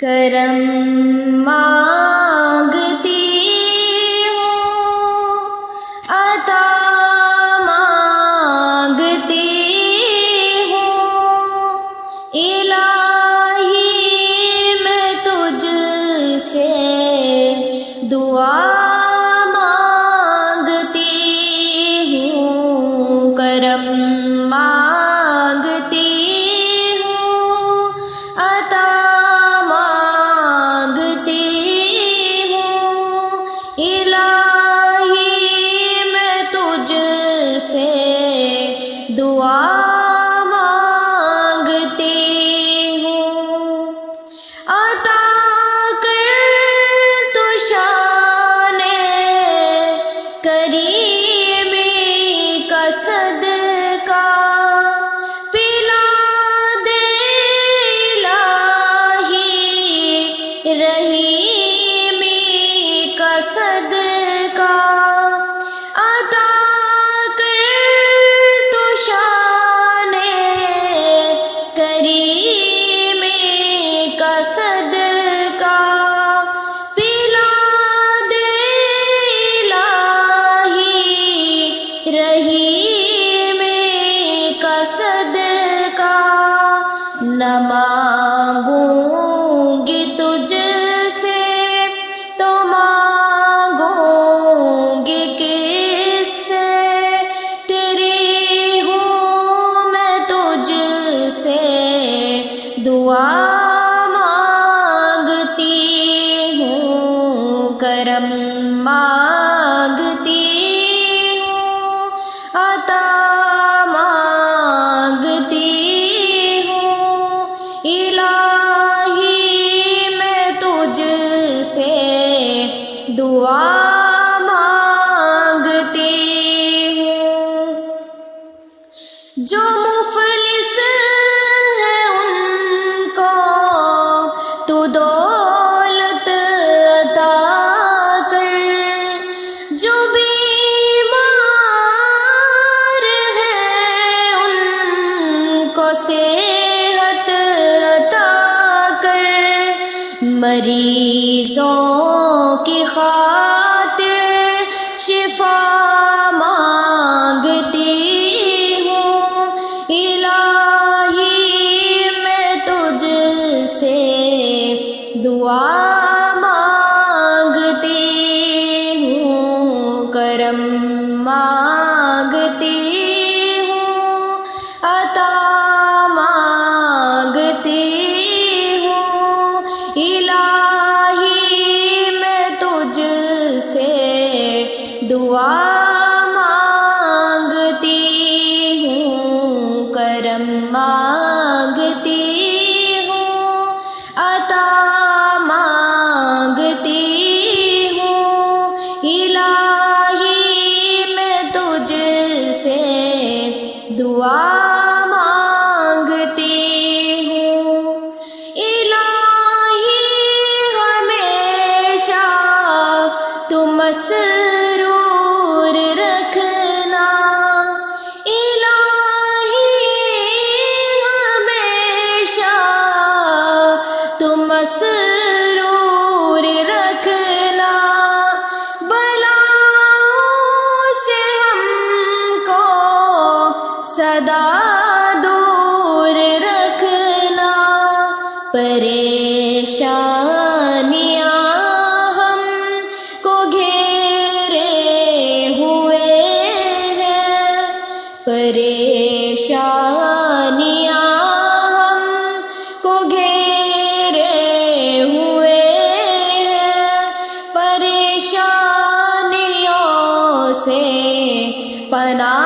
کرم مانگتی ہوں، عطا مانگتی ہوں، الہی میں تجھ سے دعا مانگتی ہوں، کرم مانگتی ہوں، عطا مانگتی ہوں، الہی میں تجھ سے دعا مانگتی ہوں، عطا کر تو شان کریمی کا صدقہ، پلا دے الہی رحیمی کا صدقہ، عطا کر تو شان کریمی کا صدقہ، پلا دے الہی رحیمی کا صدقہ، نہ مانگوں گی تجھ سے تو مانگوں گی کس سے، تیری ہوں میں تجھ سے دعا مانگتی ہوں، کرم مانگتی ہوں، عطا مانگتی ہوں، الہی میں تجھ سے دعا مانگتی ہوں، جو مفلس ہے ان کو تو دولت عطا کر، جو بیمار ہے ان کو صحت عطا کر، مریضوں کی خاطر شفا مانگتی ہوں، الہی میں تجھ سے دعا مانگتی ہوں، کرم مانگتی ہوں، عطا مانگتی ہوں، الہی میں تجھ سے دعا مانگتی ہوں، کرم مانگتی ہوں، عطا مانگتی ہوں، الہی میں تجھ سے دعا مانگتی ہوں، الہی ہمیشہ تو مسرور رکھنا، الہی ہمیشہ تو مسرور رکھنا، بلاؤں سے ہم کو سدا دور رکھنا، پریشانیاں ہم کو گھیرے ہوئے ہیں، پریشانیاں ہم کو گھیرے ہوئے ہیں، پریشانیوں سے پناہ